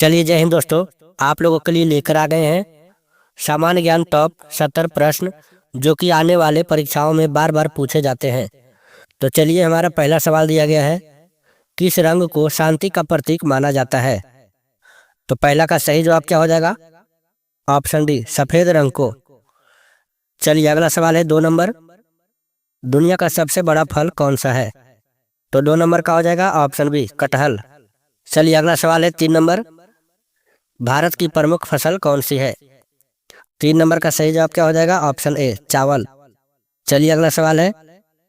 चलिए जय हिंद दोस्तों, आप लोगों के लिए लेकर आ गए हैं सामान्य ज्ञान टॉप 70 प्रश्न जो कि आने वाले परीक्षाओं में बार बार पूछे जाते हैं। तो चलिए, हमारा पहला सवाल दिया गया है, किस रंग को शांति का प्रतीक माना जाता है? तो पहला का सही जवाब क्या हो जाएगा? ऑप्शन डी, सफेद रंग को। चलिए अगला सवाल है 2 नंबर, दुनिया का सबसे बड़ा फल कौन सा है? तो 2 नंबर का हो जाएगा ऑप्शन बी, कटहल। चलिए अगला सवाल है 3 नंबर, भारत की प्रमुख फसल कौन सी है? 3 नंबर का सही जवाब क्या हो जाएगा? ऑप्शन ए, चावल। चलिए अगला सवाल है,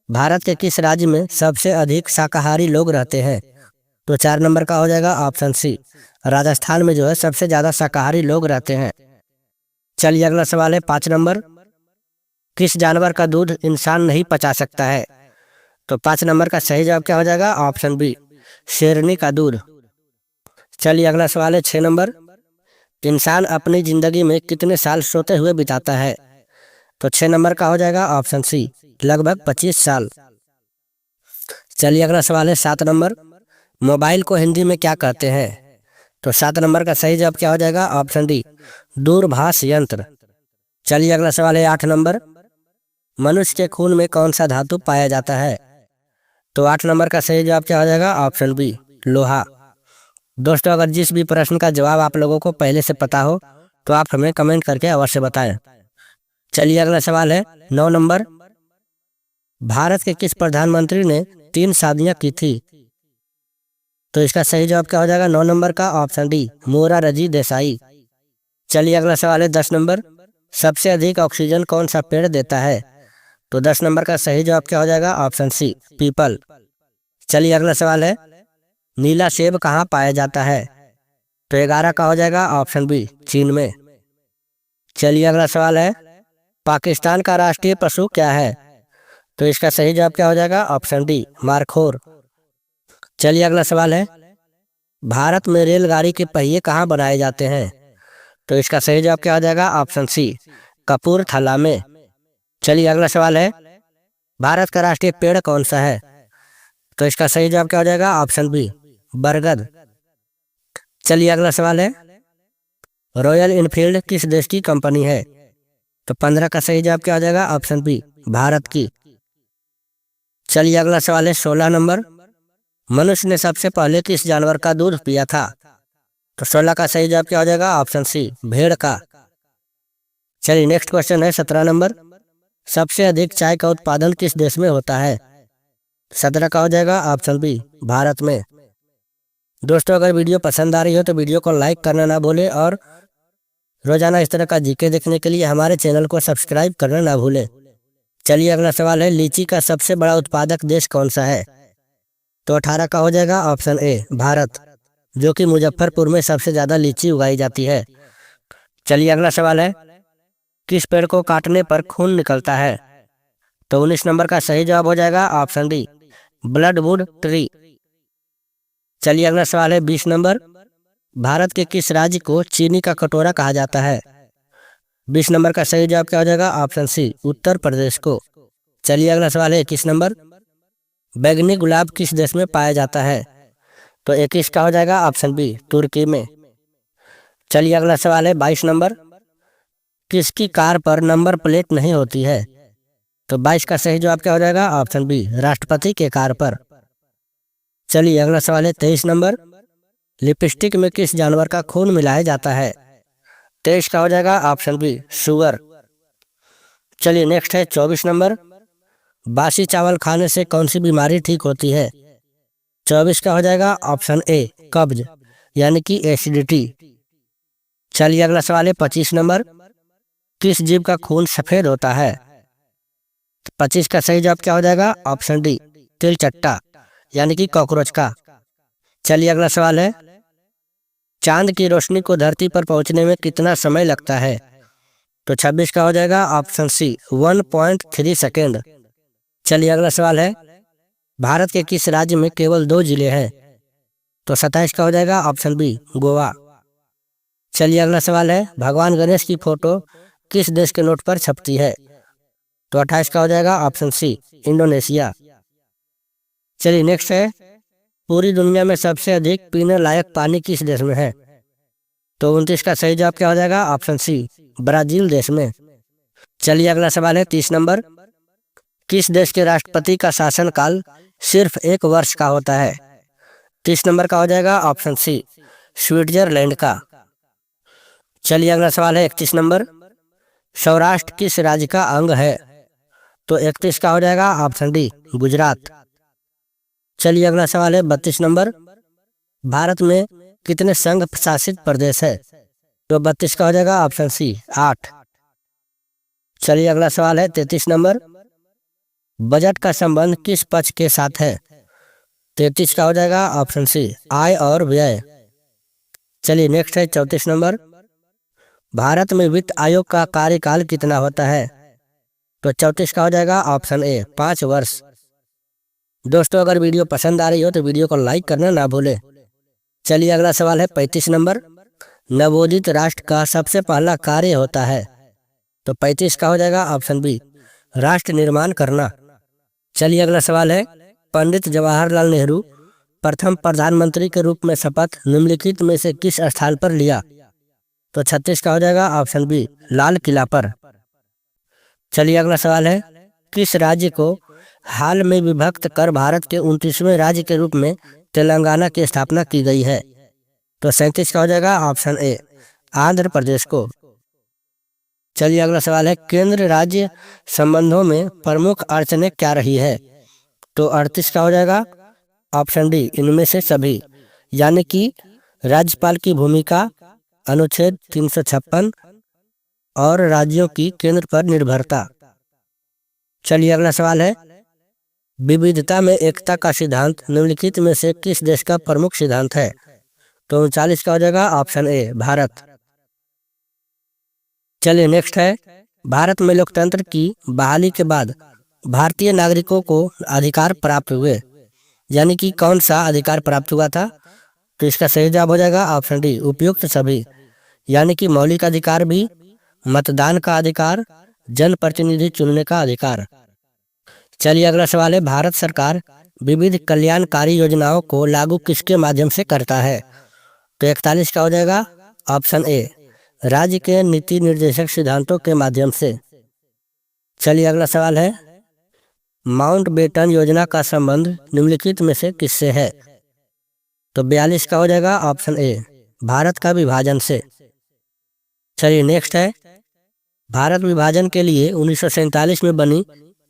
भारत के किस राज्य में सबसे अधिक शाकाहारी लोग रहते हैं? तो 4 नंबर का हो जाएगा ऑप्शन सी, राजस्थान में जो है सबसे ज्यादा शाकाहारी लोग रहते हैं। चलिए अगला सवाल है 5 नंबर, किस जानवर का दूध इंसान नहीं पचा सकता है? तो 5 नंबर का सही जवाब क्या हो जाएगा? ऑप्शन बी, शेरनी का दूध। चलिए अगला सवाल है 6 नंबर, इंसान अपनी जिंदगी में कितने साल सोते हुए बिताता है? तो 6 नंबर का हो जाएगा ऑप्शन सी, लगभग 25 साल। चलिए अगला सवाल है 7 नंबर, मोबाइल को हिंदी में क्या कहते हैं? तो 7 नंबर का सही जवाब क्या हो जाएगा? ऑप्शन डी, दूरभाष यंत्र। चलिए अगला सवाल है 8 नंबर, मनुष्य के खून में कौन सा धातु पाया जाता है? तो 8 नंबर का सही जवाब क्या हो जाएगा? ऑप्शन बी, लोहा। दोस्तों, अगर जिस भी प्रश्न का जवाब आप लोगों को पहले से पता हो तो आप हमें कमेंट करके अवश्य बताएं। चलिए अगला सवाल है 9 नंबर, भारत के किस प्रधानमंत्री ने 3 शादियां की थी? तो इसका सही जवाब क्या हो जाएगा? 9 नंबर का ऑप्शन डी, मोरारजी देसाई। चलिए अगला सवाल है 10 नंबर, सबसे अधिक ऑक्सीजन कौन सा पेड़ देता है? तो 10 नंबर का सही जवाब क्या हो जाएगा? Option C, people. चलिए अगला सवाल है, नीला सेब कहाँ पाया जाता है? तो 11 का हो जाएगा ऑप्शन बी, चीन में। चलिए अगला सवाल है, पाकिस्तान का राष्ट्रीय पशु क्या है? तो इसका सही जवाब क्या हो जाएगा? Option D, markhor. चलिए अगला सवाल है, भारत में रेलगाड़ी के पहिए कहाँ बनाए जाते हैं? तो इसका सही जवाब क्या हो जाएगा? ऑप्शन सी, कपूरथला में। चलिए अगला सवाल है, भारत का राष्ट्रीय पेड़ कौन सा है? तो इसका सही जवाब क्या हो जाएगा? ऑप्शन बी, बरगद। चलिए अगला सवाल है, रॉयल इनफील्ड किस देश की कंपनी है? तो 15 का सही जवाब क्या हो जाएगा? ऑप्शन बी, भारत की। चलिए अगला सवाल है 16 नंबर, मनुष्य ने सबसे पहले किस जानवर का दूध पिया था? तो 16 का सही जवाब क्या हो जाएगा? ऑप्शन सी, भेड़ का। चलिए नेक्स्ट क्वेश्चन है 17 नंबर, सबसे अधिक चाय का उत्पादन किस देश में होता है? 17 का हो जाएगा ऑप्शन बी, भारत में। दोस्तों, अगर वीडियो पसंद आ रही हो तो वीडियो को लाइक करना ना भूलें और रोजाना इस तरह का जीके देखने के लिए हमारे चैनल को सब्सक्राइब करना ना भूलें। चलिए अगला सवाल है, लीची का सबसे बड़ा उत्पादक देश कौन सा है? तो 18 का हो जाएगा ऑप्शन ए, भारत, जो कि मुजफ्फरपुर में सबसे ज्यादा लीची उगाई जाती है। चलिए अगला सवाल है, किस पेड़ को काटने पर खून निकलता है? तो 19 नंबर का सही जवाब हो जाएगा ऑप्शन डी, ब्लडवुड ट्री। चलिए अगला सवाल है 20 नंबर, भारत के किस राज्य को चीनी का कटोरा कहा जाता है? 20 नंबर का सही जवाब क्या हो जाएगा? ऑप्शन सी, उत्तर प्रदेश को। चलिए अगला सवाल है 21 नंबर, बैगनी गुलाब किस देश में पाया जाता है? तो 21 का हो जाएगा ऑप्शन बी, तुर्की में। चलिए अगला सवाल है 22 नंबर, किसकी कार पर नंबर प्लेट नहीं होती है? तो 22 का सही जवाब क्या हो जाएगा? ऑप्शन बी, राष्ट्रपति के कार पर। चलिए अगला सवाल है 23 नंबर, लिपस्टिक में किस जानवर का खून मिलाया जाता है? 23 का हो जाएगा ऑप्शन बी, सुअर। चलिए नेक्स्ट है 24 नंबर, बासी चावल खाने से कौन सी बीमारी ठीक होती है? 24 का हो जाएगा ऑप्शन ए, कब्ज यानी कि एसिडिटी। चलिए अगला सवाल है 25 नंबर, किस जीव का खून सफेद होता है? 25 का सही जवाब क्या हो जाएगा? ऑप्शन डी, तिलचट्टा यानी कि कॉकरोच का। चलिए अगला सवाल है, चांद की रोशनी को धरती पर पहुंचने में कितना समय लगता है? तो 26 का हो जाएगा ऑप्शन सी, 1.3 सेकेंड। चलिए अगला सवाल है, भारत के किस राज्य में केवल 2 जिले हैं? तो 27 का हो जाएगा ऑप्शन बी, गोवा। चलिए अगला सवाल है, भगवान गणेश की फोटो किस देश के नोट पर छपती है? तो 28 का हो जाएगा ऑप्शन सी, इंडोनेशिया। चलिए नेक्स्ट है, पूरी दुनिया में सबसे अधिक पीने लायक पानी किस देश में है? तो 29 का सही जवाब क्या हो जाएगा? ऑप्शन सी, ब्राजील देश में। चलिए अगला सवाल है 30 नंबर। किस देश के राष्ट्रपति का शासनकाल सिर्फ 1 वर्ष का होता है? 30 नंबर का हो जाएगा ऑप्शन सी, स्विट्जरलैंड का। चलिए अगला सवाल है 31 नंबर। सौराष्ट्र किस राज्य का अंग है? तो 31 का हो जाएगा ऑप्शन डी, गुजरात। चलिए अगला सवाल है 32 नंबर। भारत में कितने संघ शासित प्रदेश है? तो 32 का हो जाएगा ऑप्शन सी, 8। चलिए अगला सवाल है 33 नंबर। बजट का संबंध किस पक्ष के साथ है? 33 का हो जाएगा ऑप्शन सी, आय और व्यय। चलिए नेक्स्ट है 34 नंबर। भारत में वित्त आयोग का कार्यकाल कितना होता है? तो 34 का हो जाएगा ऑप्शन ए, 5 वर्ष। दोस्तों अगर वीडियो पसंद आ रही हो तो वीडियो को लाइक करना ना भूलें। चलिए अगला सवाल है 35 नंबर। नवोदित राष्ट्र का सबसे पहला कार्य होता है? तो 35 का हो जाएगा ऑप्शन बी, राष्ट्र निर्माण करना। चलिए अगला सवाल है, पंडित जवाहरलाल नेहरू प्रथम प्रधानमंत्री के रूप में शपथ निम्नलिखित में से किस स्थान पर लिया? तो 36 का हो जाएगा ऑप्शन बी, लाल किला पर। चलिए अगला सवाल है, किस राज्य को हाल में विभक्त कर भारत के 29वें राज्य के रूप में तेलंगाना की स्थापना की गई है? तो 37 का हो जाएगा ऑप्शन ए, आंध्र प्रदेश को। चलिए अगला सवाल है, केंद्र राज्य संबंधों में प्रमुख अड़चनें क्या रही है? तो 38 का हो जाएगा ऑप्शन डी, इनमें से सभी, यानी कि राज्यपाल की भूमिका, अनुच्छेद 356 और राज्यों की केंद्र पर निर्भरता। चलिए अगला सवाल है, विविधता में एकता का सिद्धांत निम्नलिखित में से किस देश का प्रमुख सिद्धांत है? तो 39 का हो जाएगा ऑप्शन ए, भारत। चलिए नेक्स्ट है, भारत में लोकतंत्र की बहाली के बाद भारतीय नागरिकों को अधिकार प्राप्त हुए, यानी कि कौन सा अधिकार प्राप्त हुआ था? तो इसका सही जवाब हो जाएगा ऑप्शन डी, उपयुक्त सभी, यानी कि मौलिक अधिकार भी, मतदान का अधिकार, जनप्रतिनिधि चुनने का अधिकार। चलिए अगला सवाल है, भारत सरकार विविध कल्याणकारी योजनाओं को लागू किसके माध्यम से करता है? तो 41 का हो जाएगा ऑप्शन ए, राज्य के नीति निर्देशक सिद्धांतों के माध्यम से। चलिए अगला सवाल है, माउंटबेटन योजना का संबंध निम्नलिखित में से किससे है? तो 42 का हो जाएगा ऑप्शन ए, भारत का विभाजन से। चलिए नेक्स्ट है, भारत विभाजन के लिए 1947 में बनी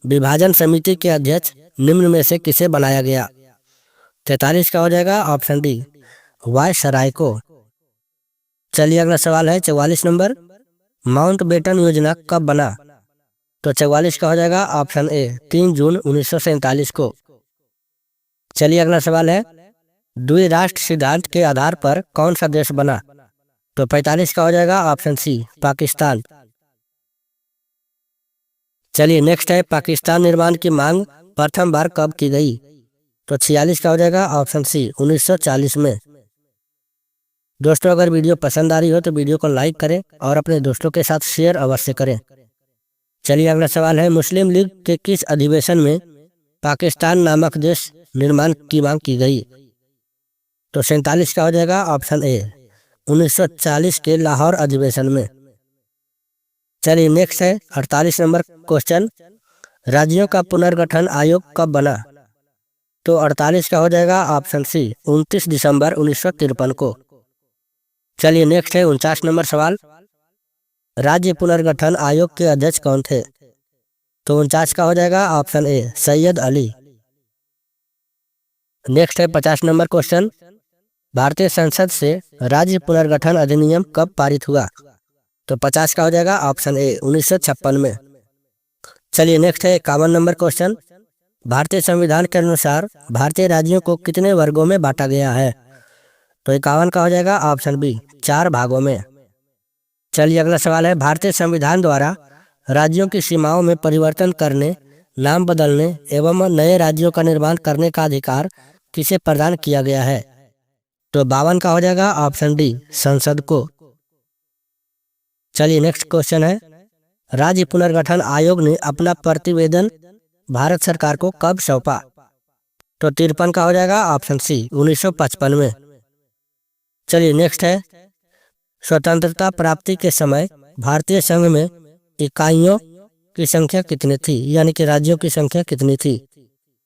विभाजन समिति के अध्यक्ष निम्न में से किसे बनाया गया? 43 का हो जाएगा ऑप्शन डी, वायसराय को। चलिए अगला सवाल है 44 नंबर। माउंटबेटन योजना कब बना? तो 44 का हो जाएगा ऑप्शन ए, 3 जून 1947 को। चलिए अगला सवाल है, द्विराष्ट्र सिद्धांत के आधार पर कौन सा देश बना? तो 45 का हो जाएगा ऑप्शन सी, पाकिस्तान। चलिए नेक्स्ट है, पाकिस्तान निर्माण की मांग प्रथम बार कब की गई? तो 46 का हो जाएगा ऑप्शन सी, 1940 में। दोस्तों अगर वीडियो पसंद आ रही हो तो वीडियो को लाइक करें और अपने दोस्तों के साथ शेयर अवश्य करें। चलिए अगला सवाल है, मुस्लिम लीग के किस अधिवेशन में पाकिस्तान नामक देश निर्माण की मांग की गई? तो 47 का हो जाएगा ऑप्शन ए, 1940 के लाहौर अधिवेशन में। चलिए नेक्स्ट है 48 नंबर क्वेश्चन, राज्यों का पुनर्गठन आयोग कब बना? तो 48 का हो जाएगा ऑप्शन सी, 29 दिसंबर 1953 को। चलिए नेक्स्ट है 49 नंबर सवाल, राज्य पुनर्गठन आयोग के अध्यक्ष कौन थे? तो 49 का हो जाएगा option A, Syed Ali. Next है 50 नंबर क्वेश्चन, भारतीय संसद से राज्य पुनर्गठन अधिनियम कब पारित हुआ? तो 50 का हो जाएगा ऑप्शन ए, 1956 में। चलिए नेक्स्ट है 51 नंबर क्वेश्चन, भारतीय संविधान के अनुसार भारतीय राज्यों को कितने वर्गों में बांटा गया है? तो 51 का हो जाएगा ऑप्शन बी, 4 भागों में। चलिए अगला सवाल है, भारतीय संविधान द्वारा राज्यों की सीमाओं में परिवर्तन करने, नाम बदलने एवं नए राज्यों का निर्माण करने का अधिकार किसे प्रदान किया गया है? तो 52 का हो जाएगा ऑप्शन डी, संसद को। चलिए नेक्स्ट क्वेश्चन है, राज्य पुनर्गठन आयोग ने अपना प्रतिवेदन भारत सरकार को कब सौंपा? तो 53 का हो जाएगा ऑप्शन सी, 1955 में। चलिए नेक्स्ट है, स्वतंत्रता प्राप्ति के समय भारतीय संघ में इकाइयों की संख्या कितनी थी, यानी कि राज्यों की संख्या कितनी थी?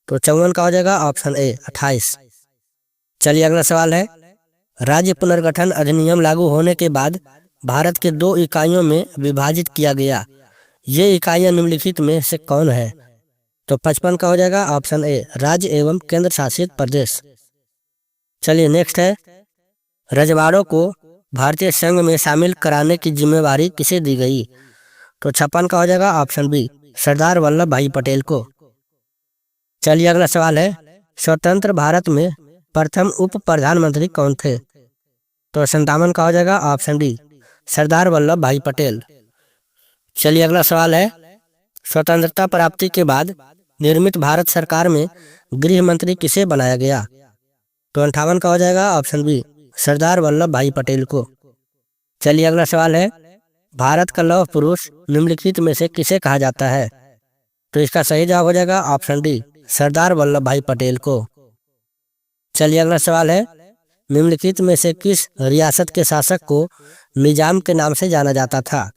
तो 54 का हो जाएगा ऑप्शन ए 28। चलिए अगला सवाल है, राज्य पुनर्गठन अधिनियम लागू होने के बाद भारत के 2 इकाइयों में विभाजित किया गया। ये इकाइयां निम्नलिखित में से कौन है? तो 55 का हो जाएगा ऑप्शन ए राज्य एवं केंद्र शासित प्रदेश। चलिए नेक्स्ट है, रजवाड़ों को भारतीय संघ में शामिल कराने की जिम्मेवारी किसे दी गई? तो 56 का हो जाएगा ऑप्शन बी सरदार वल्लभ भाई पटेल को। चलिए अगला सवाल है, स्वतंत्र भारत में प्रथम उप प्रधानमंत्री कौन थे? तो 57 का हो जाएगा ऑप्शन डी सरदार वल्लभ भाई पटेल। चलिए अगला सवाल है, स्वतंत्रता प्राप्ति के बाद निर्मित भारत सरकार में गृह मंत्री किसे बनाया गया? तो 58 का हो जाएगा ऑप्शन बी सरदार वल्लभ भाई पटेल को। चलिए अगला सवाल है, भारत का लौह पुरुष निम्नलिखित में से किसे कहा जाता है? तो इसका सही जवाब हो जाएगा ऑप्शन डी सरदार वल्लभ भाई पटेल को। चलिए अगला सवाल है, निम्नलिखित में से किस रियासत के शासक को निजाम के नाम से जाना जाता था?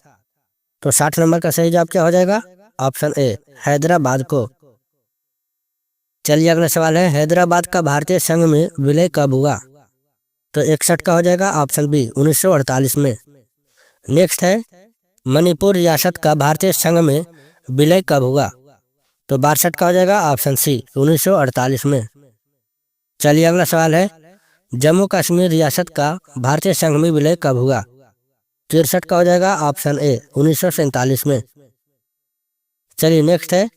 तो 60 नंबर का सही जवाब क्या हो जाएगा? ऑप्शन ए हैदराबाद को। चलिए अगला सवाल है, हैदराबाद का भारतीय संघ में विलय कब हुआ? तो 61 का हो जाएगा ऑप्शन बी 1948 में। नेक्स्ट है, मणिपुर रियासत का भारतीय संघ में विलय कब हुआ? तो 62 का हो जाएगा ऑप्शन सी 1948 में। चलिए अगला सवाल है, जम्मू कश्मीर रियासत का भारतीय संघ में विलय कब हुआ? 63 का हो जाएगा ऑप्शन ए 1947 में। चलिए नेक्स्ट है,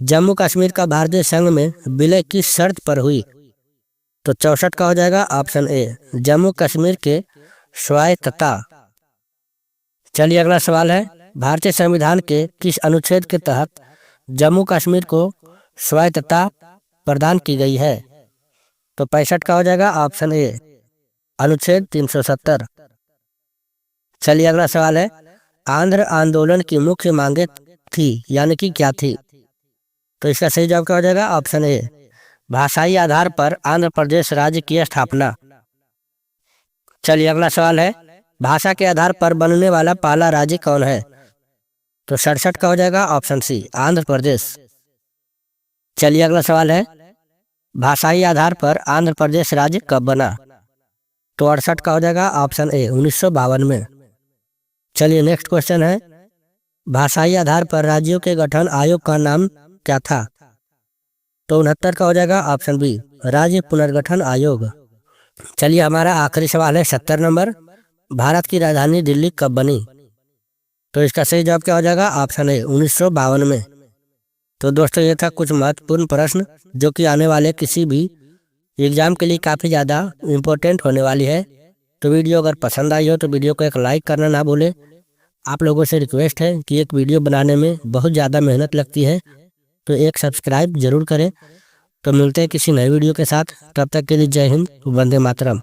जम्मू कश्मीर का भारतीय संघ में विलय किस शर्त पर हुई? तो 64 का हो जाएगा ऑप्शन ए जम्मू कश्मीर के स्वायत्तता। चलिए अगला सवाल है, भारतीय संविधान के किस अनुच्छेद के तहत जम्मू कश्मीर को स्वायत्तता प्रदान की गई है? तो 65 का हो जाएगा ऑप्शन ए अनुच्छेद 370। चलिए अगला सवाल है, आंध्र आंदोलन की मुख्य मांगे थी, यानी कि क्या थी? तो इसका सही जवाब क्या हो जाएगा? ऑप्शन ए भाषाई आधार पर आंध्र प्रदेश राज्य की स्थापना। चलिए अगला सवाल है, भाषा के आधार पर बनने वाला पहला राज्य कौन है? तो 67 का हो जाएगा ऑप्शन सी आंध्र प्रदेश। चलिए अगला सवाल है, भाषाई आधार पर आंध्र प्रदेश राज्य कब बना? तो 68 का हो जाएगा ऑप्शन ए 1952 में। चलिए नेक्स्ट क्वेश्चन है, भाषाई आधार पर राज्यों के गठन आयोग का नाम क्या था? तो 69 का हो जाएगा ऑप्शन बी राज्य पुनर्गठन आयोग। चलिए हमारा आखिरी सवाल है 70 नंबर, भारत की राजधानी दिल्ली कब बनी? तो इसका सही जवाब क्या हो जाएगा? ऑप्शन ए 1952 में। तो दोस्तों ये था कुछ महत्वपूर्ण प्रश्न जो कि आने वाले किसी भी एग्जाम के लिए काफ़ी ज़्यादा इम्पोर्टेंट होने वाली है। तो वीडियो अगर पसंद आई हो तो वीडियो को एक लाइक करना ना भूलें। आप लोगों से रिक्वेस्ट है कि एक वीडियो बनाने में बहुत ज़्यादा मेहनत लगती है, तो एक सब्सक्राइब जरूर करें। तो मिलते हैं किसी नए वीडियो के साथ, तब तक के लिए जय हिंद, वंदे मातरम।